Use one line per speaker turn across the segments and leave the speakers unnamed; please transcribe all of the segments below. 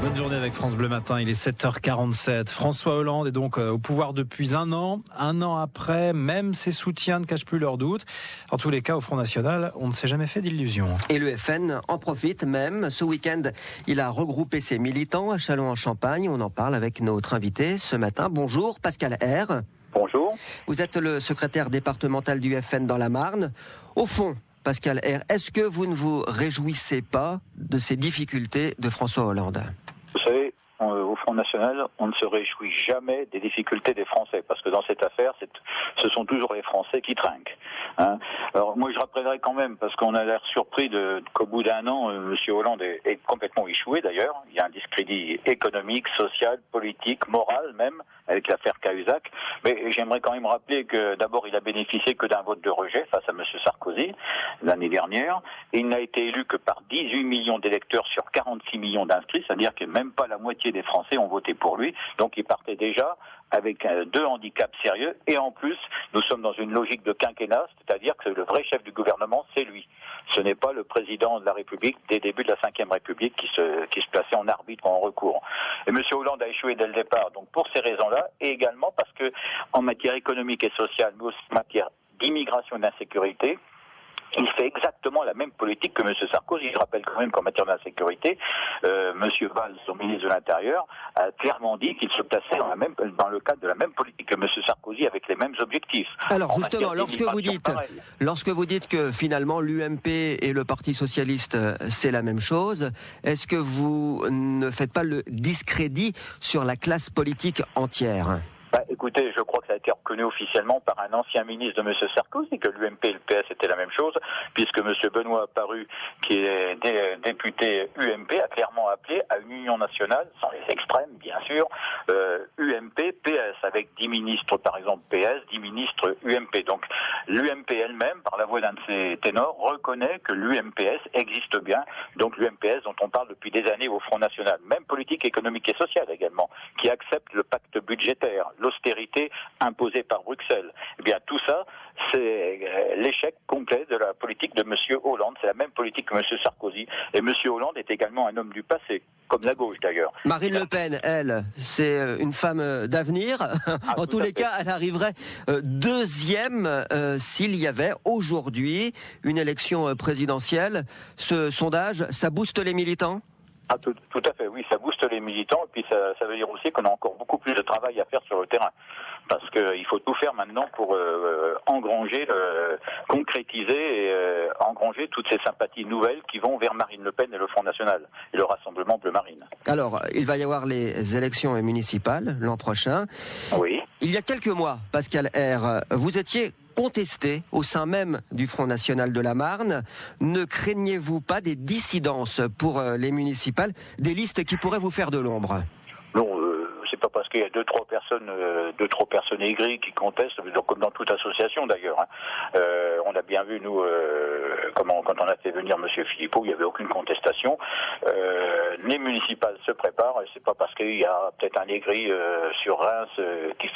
Bonne journée avec France Bleu Matin, il est 7h47. François Hollande est donc au pouvoir depuis un an. Un an après, même ses soutiens ne cachent plus leurs doutes. En tous les cas, au Front National, on ne s'est jamais fait d'illusions.
Et le FN en profite même. Ce week-end, il a regroupé ses militants à Châlons-en-Champagne. On en parle avec notre invité ce matin. Bonjour, Pascal R.
Bonjour.
Vous êtes le secrétaire départemental du FN dans la Marne. Au fond, Pascal R, est-ce que vous ne vous réjouissez pas de ces difficultés de François Hollande ?
Vous savez, au Front National, on ne se réjouit jamais des difficultés des Français, parce que dans cette affaire, ce sont toujours les Français qui trinquent. Hein. Alors moi, je rappellerai quand même, parce qu'on a l'air surpris qu'au bout d'un an, M. Hollande est complètement échoué d'ailleurs. Il y a un discrédit économique, social, politique, moral même, avec l'affaire Cahuzac. Mais j'aimerais quand même rappeler que d'abord, il a bénéficié que d'un vote de rejet face à M. Sarkozy l'année dernière. Et il n'a été élu que par 18 millions d'électeurs sur 46 millions d'inscrits, c'est-à-dire que même pas la moitié des Français ont voté pour lui. Donc il partait déjà avec deux handicaps sérieux. Et en plus, nous sommes dans une logique de quinquennat, c'est-à-dire que le vrai chef du gouvernement, c'est lui. Ce n'est pas le président de la République des débuts de la Ve République qui se plaçait en arbitre ou en recours. Et M. Hollande a échoué dès le départ. Donc pour ces raisons-là, et également parce que en matière économique et sociale, mais aussi en matière d'immigration et d'insécurité, il fait exactement la même politique que M. Sarkozy. Je rappelle quand même qu'en matière d'insécurité, M. Valls, son ministre de l'Intérieur, a clairement dit qu'il se plaçait dans le cadre de la même politique que M. Sarkozy avec les mêmes objectifs.
Alors justement, lorsque vous dites que finalement l'UMP et le Parti Socialiste, c'est la même chose, est-ce que vous ne faites pas le discrédit sur la classe politique entière ?
Écoutez, je crois que ça a été reconnu officiellement par un ancien ministre de M. Sarkozy, que l'UMP et le PS étaient la même chose, puisque M. Benoît Apparu, qui est député UMP, a clairement appelé à une union nationale, sans les extrêmes bien sûr, UMP, PS, avec 10 ministres par exemple PS, 10 ministres UMP. Donc l'UMP elle-même, par la voix d'un de ses ténors, reconnaît que l'UMPS existe bien, donc l'UMPS dont on parle depuis des années au Front National, même politique, économique et sociale également, qui accepte le pacte budgétaire, l'austérité imposée par Bruxelles. Eh bien, tout ça, c'est l'échec complet de la politique de M. Hollande. C'est la même politique que M. Sarkozy. Et M. Hollande est également un homme du passé, comme la gauche d'ailleurs.
Marine Le Pen, elle, c'est une femme d'avenir. En tous les cas, elle arriverait deuxième s'il y avait aujourd'hui une élection présidentielle. Ce sondage, ça booste les militants ?
Tout à fait, oui, ça booste les militants et puis ça veut dire aussi qu'on a encore beaucoup plus de travail à faire sur le terrain. Parce qu'il faut tout faire maintenant pour engranger, concrétiser et engranger toutes ces sympathies nouvelles qui vont vers Marine Le Pen et le Front National et le Rassemblement Bleu Marine.
Alors, il va y avoir les élections municipales l'an prochain.
Oui.
Il y a quelques mois, Pascal R, vous étiez contesté au sein même du Front National de la Marne. Ne craignez-vous pas des dissidences pour les municipales, des listes qui pourraient vous faire de l'ombre ?
Non, c'est pas parce qu'il y a deux trois personnes aigries qui contestent, comme dans toute association d'ailleurs. On a bien vu nous quand on a fait venir M. Philippot, il n'y avait aucune contestation. Les municipales se préparent, et c'est pas parce qu'il y a peut-être un aigri sur Reims qui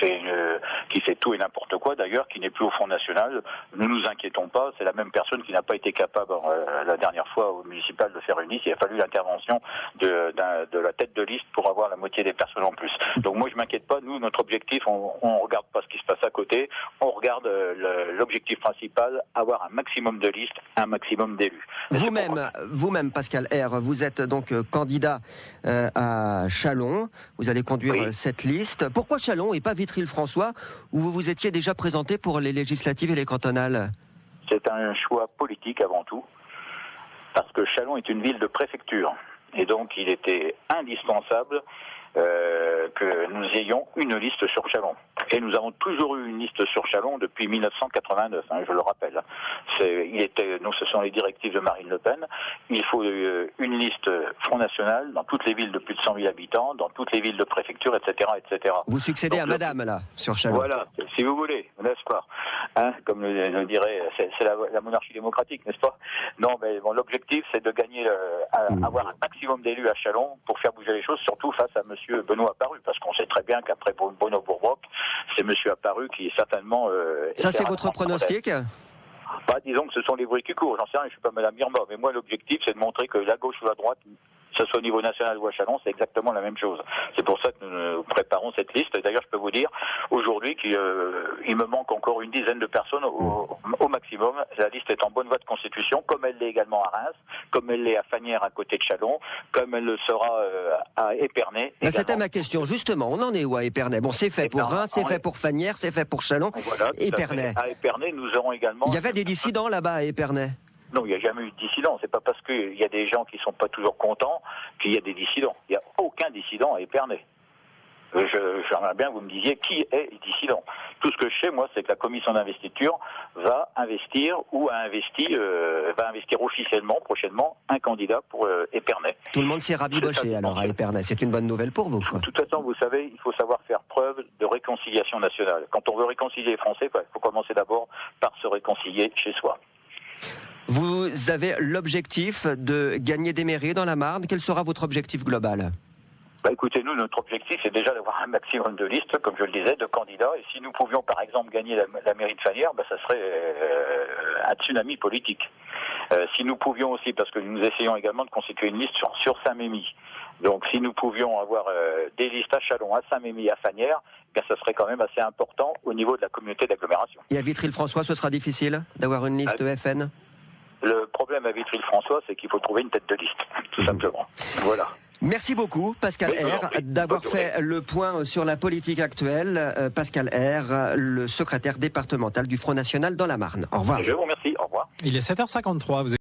fait tout et n'importe quoi d'ailleurs, qui n'est plus au Front National. Ne nous inquiétons pas, c'est la même personne qui n'a pas été capable la dernière fois au municipal de faire une liste. Il a fallu l'intervention de la tête de liste pour avoir la moitié des personnes en plus. Donc moi je m'inquiète pas, nous notre objectif, on regarde pas ce qui se passe à côté, on regarde l'objectif principal, avoir un maximum de listes, un maximum d'élus.
Vous-même Pascal R, vous êtes donc candidat à Châlons, vous allez conduire cette liste. Pourquoi Châlons et pas Vitry-le-François, où vous vous étiez déjà présenté pour les législatives et les cantonales ?
C'est un choix politique avant tout, parce que Châlons est une ville de préfecture, et donc il était indispensable que nous ayons une liste sur Châlons. Et nous avons toujours eu une liste sur Châlons depuis 1989, je le rappelle. Ce sont les directives de Marine Le Pen. Il faut une liste Front National dans toutes les villes de plus de 100 000 habitants, dans toutes les villes de préfecture, etc., etc.
Vous succédez à Madame, là, sur Châlons.
Voilà, si vous voulez, n'est-ce pas ? Comme le dirait, c'est la monarchie démocratique, n'est-ce pas ? Non, mais l'objectif, c'est de gagner, avoir un maximum d'élus à Châlons pour faire bouger les choses, surtout face à Monsieur Benoît Apparu, parce qu'on sait très bien qu'après Bruno Bourboc, c'est Monsieur Apparu qui est certainement...
Ça, c'est votre pronostic ?
Disons que ce sont les bruits qui courent, j'en sais rien, je suis pas Madame Irma, mais moi l'objectif c'est de montrer que la gauche ou la droite que ce soit au niveau national ou à Châlons, c'est exactement la même chose. C'est pour ça que nous préparons cette liste. D'ailleurs, je peux vous dire aujourd'hui qu'il me manque encore une dizaine de personnes au maximum. La liste est en bonne voie de constitution, comme elle l'est également à Reims, comme elle l'est à Fagnières à côté de Châlons, comme elle le sera à Épernay.
C'était ma question, justement. On en est où à Épernay? Bon, c'est fait pour Reims, c'est fait pour Fagnières, c'est fait pour Châlons.
Voilà,
Épernay.
À Épernay, nous aurons également...
Il y avait des dissidents là-bas à Épernay?
Non, il n'y a jamais eu de dissidents. C'est pas parce qu'il y a des gens qui sont pas toujours contents qu'il y a des dissidents. Il n'y a aucun dissident à Épernay. J'aimerais bien que vous me disiez qui est dissident. Tout ce que je sais, moi, c'est que la commission d'investiture va investir officiellement, prochainement, un candidat pour Épernay.
Tout le monde s'est rabiboché alors à Épernay. C'est une bonne nouvelle pour vous, quoi.
De toute façon, vous savez, il faut savoir faire preuve de réconciliation nationale. Quand on veut réconcilier les Français, il faut commencer d'abord par se réconcilier chez soi.
Vous avez l'objectif de gagner des mairies dans la Marne. Quel sera votre objectif global?
Écoutez, nous, notre objectif, c'est déjà d'avoir un maximum de listes, comme je le disais, de candidats. Et si nous pouvions, par exemple, gagner la mairie de Fagnières, ça serait un tsunami politique. Si nous pouvions aussi, parce que nous essayons également de constituer une liste sur Saint-Mémy. Donc, si nous pouvions avoir des listes à Châlons, à Saint-Mémy, à Fagnières, ça serait quand même assez important au niveau de la communauté d'agglomération.
Et à Vitry-le-François, ce sera difficile d'avoir une liste FN?
Le problème à Vitry-le-François, c'est qu'il faut trouver une tête de liste, tout simplement. Voilà.
Merci beaucoup, Pascal R, d'avoir fait le point sur la politique actuelle. Pascal R, le secrétaire départemental du Front National dans la Marne. Au revoir.
Je vous remercie. Au revoir.
Il est 7h53.